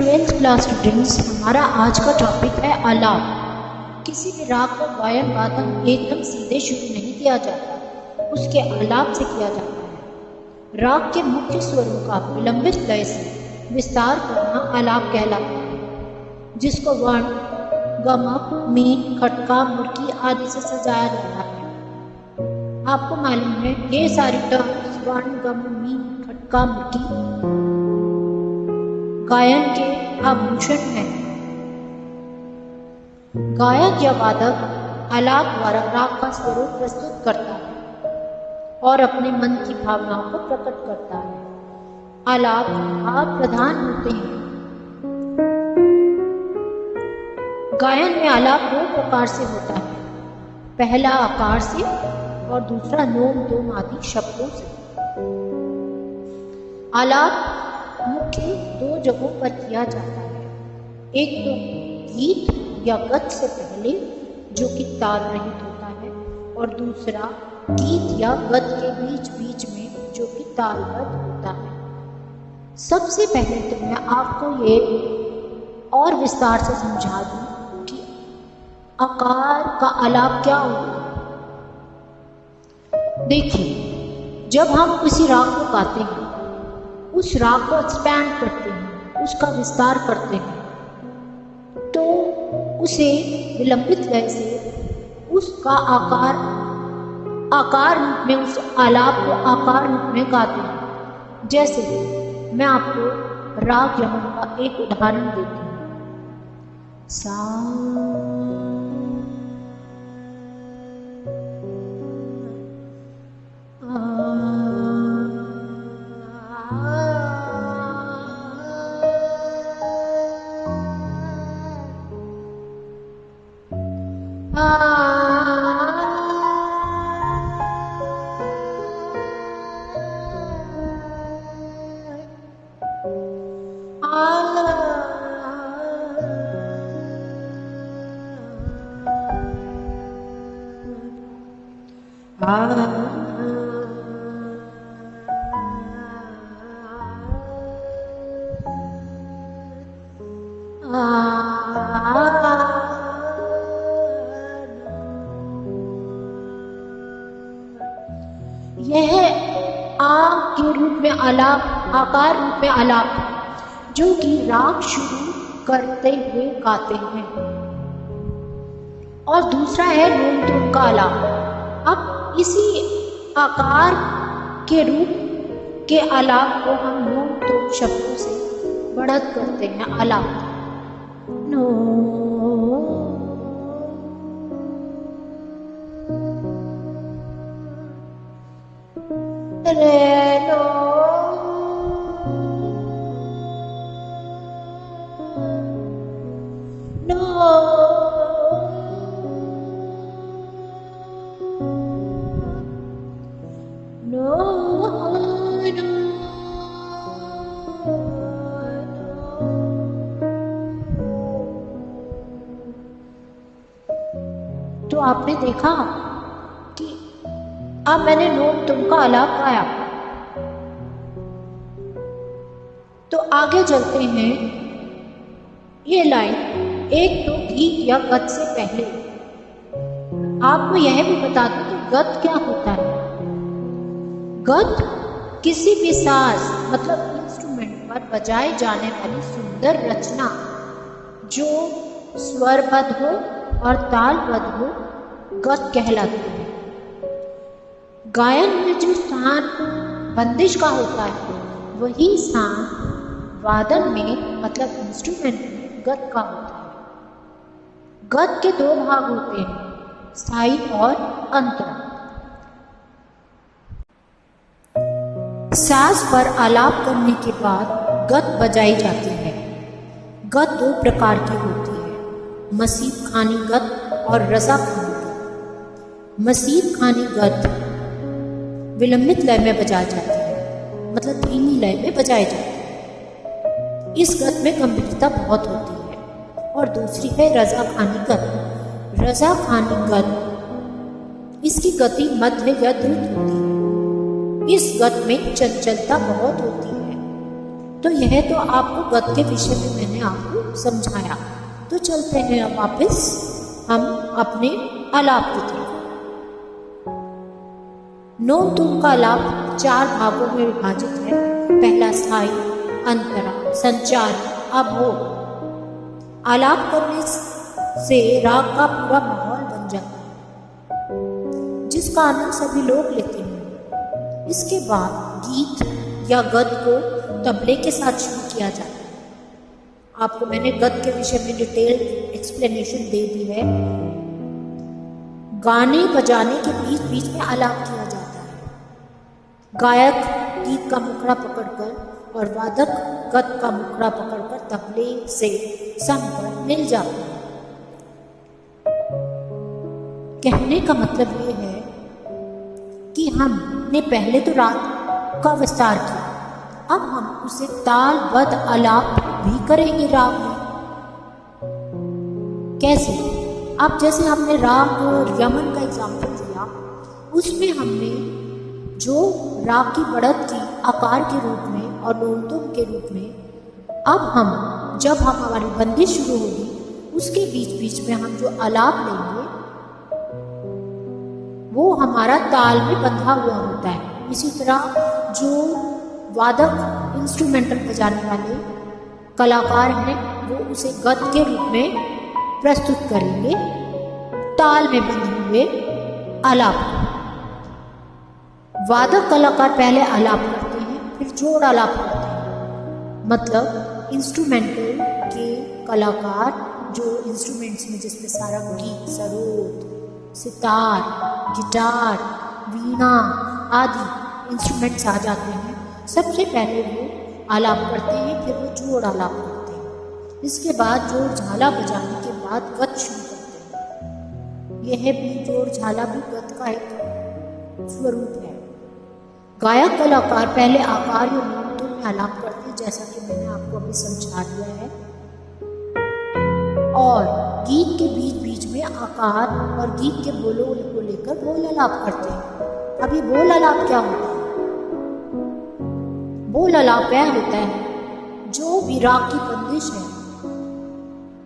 Twelfth class students, हमारा आज का टॉपिक है आलाप। किसी भी राग का गायन वादन एकदम सीधे शुरू नहीं किया जाता, उसके आलाप से किया जाता है। राग के मुख्य स्वरों का विलंबित लय से विस्तार करना आलाप कहलाता है, जिसको वर्ण, गमक, मीन, खटका, मुर्की आदि से सजाया जाता है। आपको मालूम है ये सारी टर्म्स वर्ण, गम, मीन, खटका, मुर्की गायन के आभूषण हैं। गायक या वादक आलाप द्वारा राग का स्वरूप प्रस्तुत करता है और अपने मन की भावनाओं को प्रकट करता है। आलाप भाव प्रधान होते हैं। गायन में आलाप दो प्रकार से होता है, पहला आकार से और दूसरा नोम तोम आदि शब्दों से। आलाप मुख्य दो जगहों पर किया जाता है, एक तो गीत या गत से पहले जो कि ताल रहित होता है, और दूसरा गीत या गत के बीच बीच में जो कि तालबद्ध होता है। सबसे पहले तो मैं आपको ये और विस्तार से समझा दूं कि आकार का आलाप क्या होता है। देखिए, जब हम किसी राग को गाते हैं, उस राग को एक्सपैंड करते हैं, उसका विस्तार करते हैं, तो उसे विलंबित लय से उसका आकार रूप में, उस आलाप को आकार रूप में गाते हैं। जैसे मैं आपको राग यमन का एक उदाहरण देती हूँ। सा यह आ के रूप में आलाप, आकार रूप में आलाप, जो कि राग शुरू करते हुए गाते हैं। और दूसरा है नोम तोम का आलाप। अब इसी आकार के रूप के आलाप को हम नोम तोम शब्दों से बढ़त करते हैं। आलाप नो रे नो नो तो आपने देखा कि अब मैंने नोम तुम का आलाप गाया। तो आगे चलते हैं। ये लाइन एक तो गीत या गत से पहले। आपको यह भी बता दूं कि गत क्या होता है। गत किसी भी साज मतलब इंस्ट्रूमेंट पर बजाई जाने वाली सुंदर रचना जो स्वरबद्ध हो और तालबद्ध हो, गत कहलाती है। गायन में जो स्थान बंदिश का होता है, वही स्थान वादन में मतलब इंस्ट्रूमेंट में गत का होता है। गत के दो भाग होते हैं, स्थायी और अंतरा। साज पर आलाप करने के बाद गत बजाई जाती है। गत दो प्रकार की होती है, मसीद खानी गत और रजा खानी गत। मसीद खानी गत विलंबित लय में बजाई जाती है, मतलब धीमी लय में बजाई जाती है। इस गत में गंभीरता बहुत होती है। और दूसरी है रजा खानी गत। रजा खानी गत, इसकी गति मध्य या द्रुत होती है। इस गत में चंचलता बहुत होती है, तो यह तो आपको गद्य के विषय में मैंने आपको समझाया। तो चलते हैं अब वापस हम अपने आलाप की तरफ। नोम तुम का आलाप 4 भागों में विभाजित है। पहला स्थायी, अंतरा, संचार, अबोध। आलाप करने से राग का पूरा माहौल बन जाता है जिसका आनंद सभी लोग लेते हैं। इसके बाद गीत या गद्य को तबले के साथ शुरू किया जाता है। आपको मैंने गद्य के विषय में डिटेल एक्सप्लेनेशन दे दी है। गाने बजाने के बीच बीच में आलाप किया जाता है। गायक गीत का मुखड़ा पकड़कर और वादक गद्य का मुखड़ा पकड़कर तबले से संपर्क मिल जाते हैं। कहने का मतलब ये है कि हमने पहले तो राग का विस्तार किया, अब हम उसे तालबद्ध आलाप भी करेंगे राग में। कैसे? अब जैसे हमने राग यमन का एग्जाम्पल दिया, उसमें हमने जो राग की बढ़त की आकार के रूप में और नोम-तुम के रूप में, अब जब हमारी बंदिश शुरू होगी उसके बीच बीच में हम जो आलाप लेंगे वो हमारा ताल में बंधा हुआ होता है। इसी तरह जो वादक इंस्ट्रूमेंटल बजाने वाले कलाकार हैं वो उसे गद्य के रूप में प्रस्तुत करेंगे ताल में बंधे हुए आलाप। वादक कलाकार पहले आलाप करते हैं, फिर जोड़ आलाप करते हैं। मतलब इंस्ट्रूमेंटल के कलाकार जो इंस्ट्रूमेंट्स में जिसमें सारंगी, सरोद, सितार, गिटार, वीणा आदि इंस्ट्रूमेंट्स आ जाते हैं, सबसे पहले वो आलाप करते हैं, फिर वो जोड़ आलाप करते हैं। इसके बाद जोड़ झाला बजाने के बाद गद्य शुरू करते हैं। यह भी जोड़ झाला भी गद्य का एक स्वरूप है। गायक कलाकार पहले आकार या नोम-तुम में आलाप करते हैं, जैसा कि मैंने आपको अभी समझा दिया है, और गीत के बीच बीच में आकार और गीत के बोलों को लेकर बोल आलाप करते हैं। अब ये बोल आलाप क्या होता है? बोल आलाप वह होता है जो भी राग की बंदिश है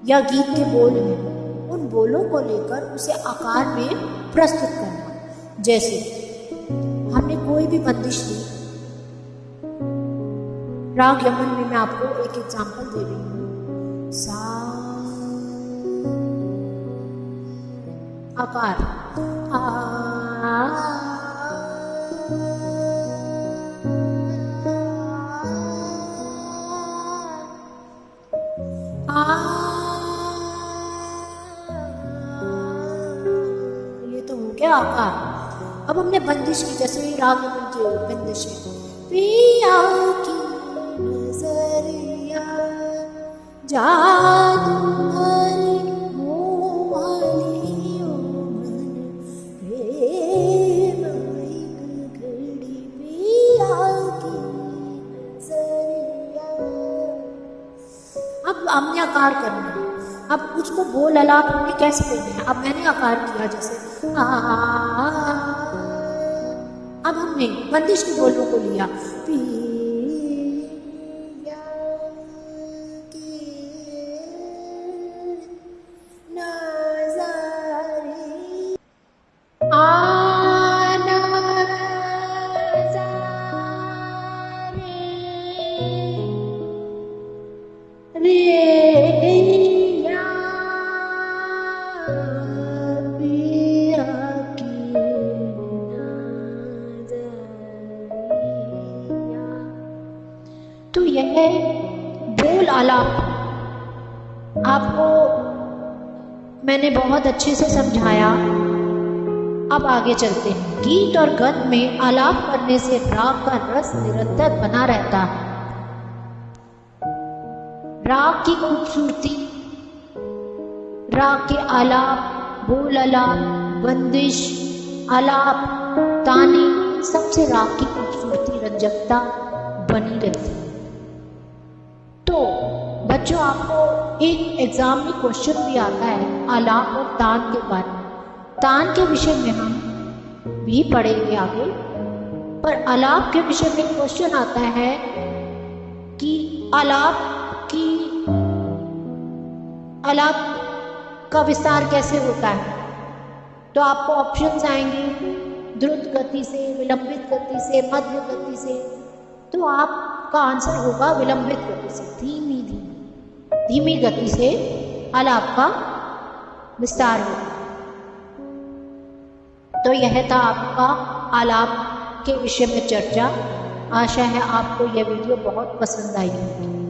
या गीत के बोल हैं, उन बोलों को लेकर उसे आकार में प्रस्तुत करना। जैसे हमने कोई भी बंदिश ली, राग यमन में मैं आपको एक एग्जांपल दे रही हूँ। सा आकार, ये तो हो गया आकार। अब हमने बंदिश की, जैसे राग यमन की बंदिश है, पिया की नजरिया जादू हमने आकार करना है। अब उसको बोल आलाप हमने कैसे करना है? अब मैंने आकार किया जैसे अब हमने बंदिश के बोलों को लिया, तो यह बोल आलाप आपको मैंने बहुत अच्छे से समझाया। अब आगे चलते हैं। गीत और गद्य में आलाप करने से राग का रस निरंतर बना रहता है। राग की खूबसूरती, राग के आलाप, बोल आलाप, बंदिश, आलाप, ताने, सबसे राग की खूबसूरती, रंजकता बनी रहती है। तो बच्चों, आपको एक एग्जाम में क्वेश्चन भी आता है आलाप और तान के बारे में। तान के विषय में हम भी पढ़ेंगे आगे, पर आलाप के विषय में क्वेश्चन आता है कि आलाप की आलाप का विस्तार कैसे होता है। तो आपको ऑप्शंस आएंगे, द्रुत गति से, विलंबित गति से, मध्य गति से। तो आपका आंसर होगा विलंबित गति से, धीमी गति से आलाप का विस्तार होगा। तो यह था आपका आलाप के विषय में चर्चा। आशा है आपको यह वीडियो बहुत पसंद आई होगी।